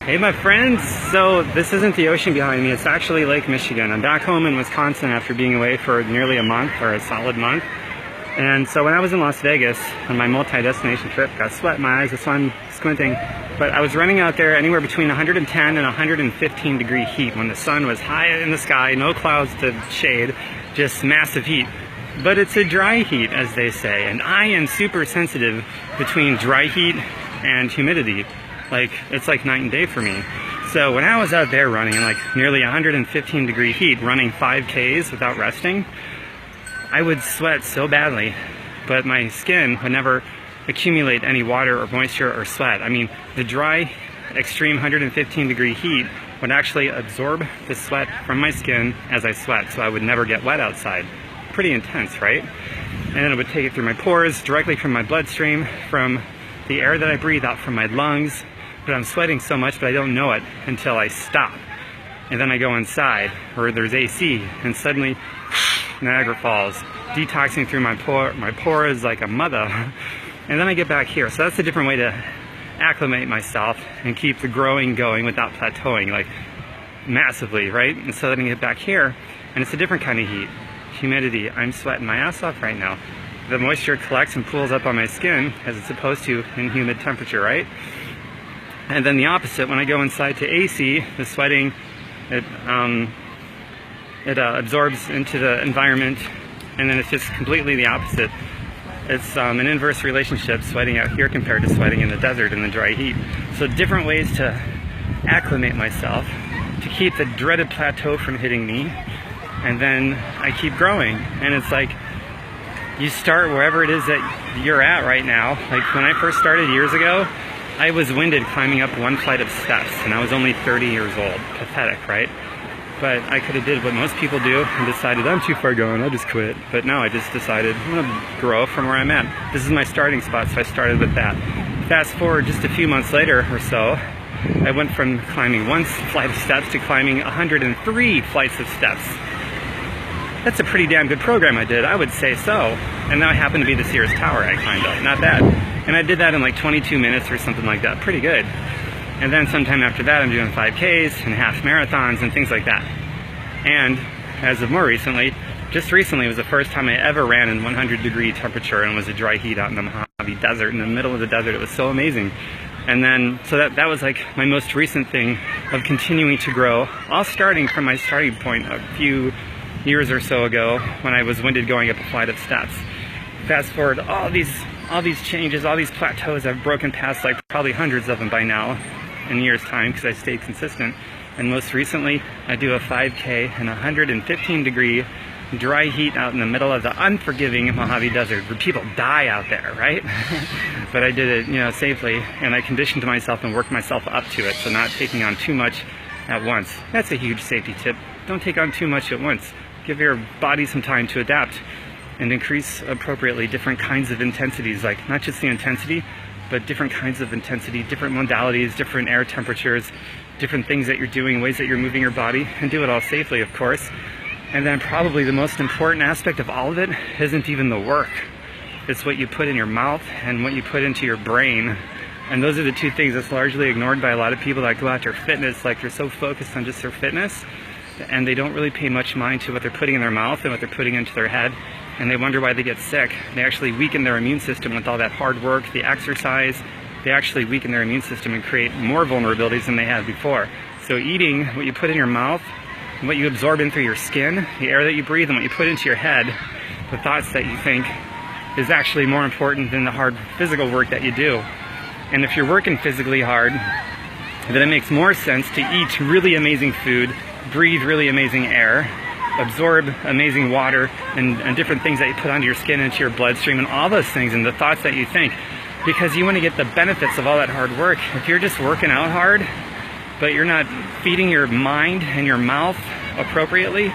Hey my friends, so this isn't the ocean behind me, it's actually Lake Michigan. I'm back home in Wisconsin after being away for nearly a month, or a solid month. And so when I was in Las Vegas on my multi-destination trip, got sweat in my eyes, that's why I'm squinting. But I was running out there anywhere between 110 and 115 degree heat when the sun was high in the sky, no clouds to shade, just massive heat. But it's a dry heat, as they say, and I am super sensitive between dry heat and humidity. It's like night and day for me. So when I was out there running in like nearly 115 degree heat, running 5Ks without resting, I would sweat so badly, but my skin would never accumulate any water or moisture or sweat. I mean, the dry, extreme 115 degree heat would actually absorb the sweat from my skin as I sweat, so I would never get wet outside. Pretty intense, right? And then it would take it through my pores, directly from my bloodstream, from the air that I breathe out from my lungs. But I'm sweating so much, but I don't know it until I stop. And then I go inside, where there's AC, and suddenly, Niagara Falls, detoxing through my pores like a mother. And then I get back here. So that's a different way to acclimate myself and keep the growing going without plateauing, like massively, right? And so then I get back here, and it's a different kind of heat. Humidity. I'm sweating my ass off right now. The moisture collects and pools up on my skin, as it's supposed to in humid temperature, right? And then the opposite, when I go inside to AC, the sweating, it absorbs into the environment, and then it's just completely the opposite. It's an inverse relationship, sweating out here compared to sweating in the desert in the dry heat. So different ways to acclimate myself, to keep the dreaded plateau from hitting me, and then I keep growing. And it's like, you start wherever it is that you're at right now. Like when I first started years ago, I was winded climbing up one flight of steps, and I was only 30 years old. Pathetic, right? But I could have did what most people do and decided, I'm too far gone, I'll just quit. But no, I just decided, I'm gonna grow from where I'm at. This is my starting spot, so I started with that. Fast forward just a few months later or so, I went from climbing one flight of steps to climbing 103 flights of steps. That's a pretty damn good program I did, I would say so. And that happened to be the Sears Tower I climbed up, not bad. And I did that in like 22 minutes or something like that, pretty good. And then sometime after that I'm doing 5Ks and half marathons and things like that. And as of more recently, just recently was the first time I ever ran in 100 degree temperature and was a dry heat out in the Mojave Desert, in the middle of the desert. It was so amazing. And then, so that was like my most recent thing of continuing to grow, all starting from my starting point a few years or so ago when I was winded going up a flight of steps. Fast forward, all these changes, all these plateaus I've broken past, like probably hundreds of them by now in years time, because I stayed consistent. And most recently I do a 5K in 115 degree dry heat out in the middle of the unforgiving Mojave Desert where people die out there, right? But I did it, safely, and I conditioned myself and worked myself up to it, so not taking on too much at once. That's a huge safety tip. Don't take on too much at once. Give your body some time to adapt and increase appropriately different kinds of intensities, like not just the intensity, but different kinds of intensity, different modalities, different air temperatures, different things that you're doing, ways that you're moving your body, and do it all safely, of course. And then probably the most important aspect of all of it isn't even the work. It's what you put in your mouth and what you put into your brain. And those are the two things that's largely ignored by a lot of people that go after fitness, like they're so focused on just their fitness, and they don't really pay much mind to what they're putting in their mouth and what they're putting into their head, and they wonder why they get sick. They actually weaken their immune system with all that hard work, the exercise. They actually weaken their immune system and create more vulnerabilities than they had before. So eating what you put in your mouth, and what you absorb in through your skin, the air that you breathe, and what you put into your head, the thoughts that you think, is actually more important than the hard physical work that you do. And if you're working physically hard, then it makes more sense to eat really amazing food, breathe really amazing air, absorb amazing water and different things that you put onto your skin, into your bloodstream, and all those things, and the thoughts that you think, because you want to get the benefits of all that hard work. If you're just working out hard, but you're not feeding your mind and your mouth appropriately,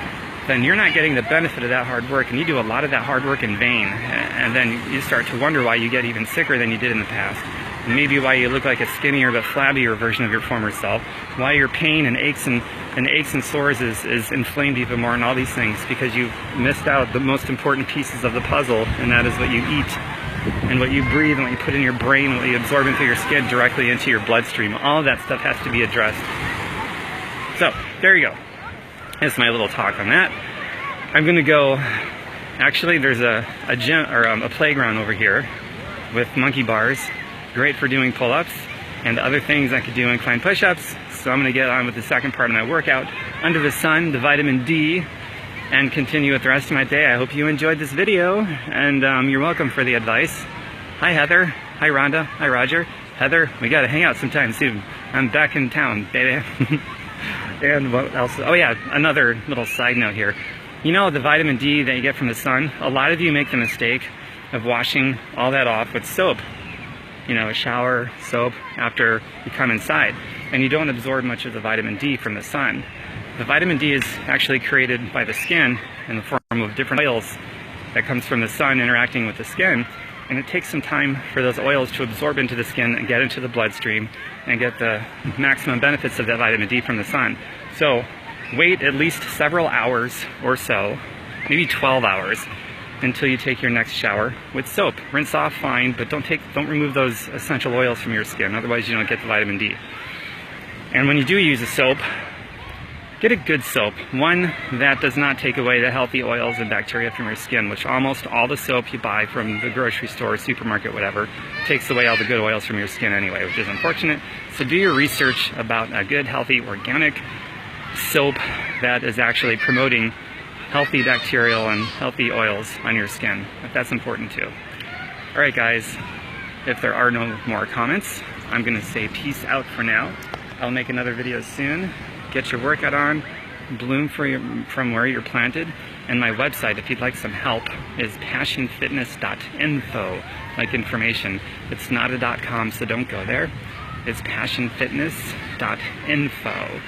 then you're not getting the benefit of that hard work, and you do a lot of that hard work in vain. And then you start to wonder why you get even sicker than you did in the past. And maybe why you look like a skinnier but flabbier version of your former self. Why your pain and aches and sores is inflamed even more, and all these things, because you missed out the most important pieces of the puzzle, and that is what you eat. and what you breathe and what you put in your brain and what you absorb into your skin directly into your bloodstream. All of that stuff has to be addressed. So, there you go. That's my little talk on that. I'm going to go, actually there's a gym, or a playground over here with monkey bars. Great for doing pull-ups and other things I could do, incline push-ups. So I'm going to get on with the second part of my workout under the sun, the vitamin D, and continue with the rest of my day. I hope you enjoyed this video, and you're welcome for the advice. Hi Heather, hi Rhonda, hi Roger. Heather, we got to hang out sometime soon. I'm back in town, baby. And what else? Oh yeah, another little side note here. You know the vitamin D that you get from the sun? A lot of you make the mistake of washing all that off with soap. You know, a shower, soap, after you come inside. And you don't absorb much of the vitamin D from the sun. The vitamin D is actually created by the skin in the form of different oils that comes from the sun interacting with the skin. And it takes some time for those oils to absorb into the skin and get into the bloodstream and get the maximum benefits of that vitamin D from the sun. So wait at least several hours or so, maybe 12 hours, until you take your next shower with soap. Rinse off fine, but don't remove those essential oils from your skin, otherwise you don't get the vitamin D. And when you do use a soap, get a good soap, one that does not take away the healthy oils and bacteria from your skin, which almost all the soap you buy from the grocery store, supermarket, whatever, takes away all the good oils from your skin anyway, which is unfortunate. So do your research about a good, healthy, organic soap that is actually promoting healthy bacterial and healthy oils on your skin. That's important too. Alright guys, if there are no more comments, I'm going to say peace out for now. I'll make another video soon. Get your workout on, bloom from where you're planted, and my website, if you'd like some help, is passionfitness.info, like information. It's not a .com, so don't go there. It's passionfitness.info.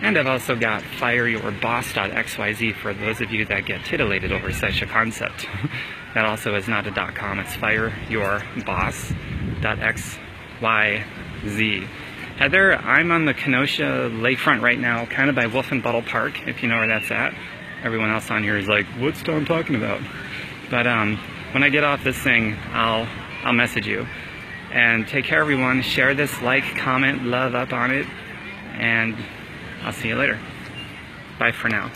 And I've also got fireyourboss.xyz for those of you that get titillated over such a concept. That also is not a .com, it's fireyourboss.xyz. Heather, I'm on the Kenosha lakefront right now, kind of by Wolf and Buttle Park, if you know where that's at. Everyone else on here is like, what's Tom talking about? But when I get off this thing, I'll message you. And take care everyone, share this, like, comment, love up on it, and I'll see you later. Bye for now.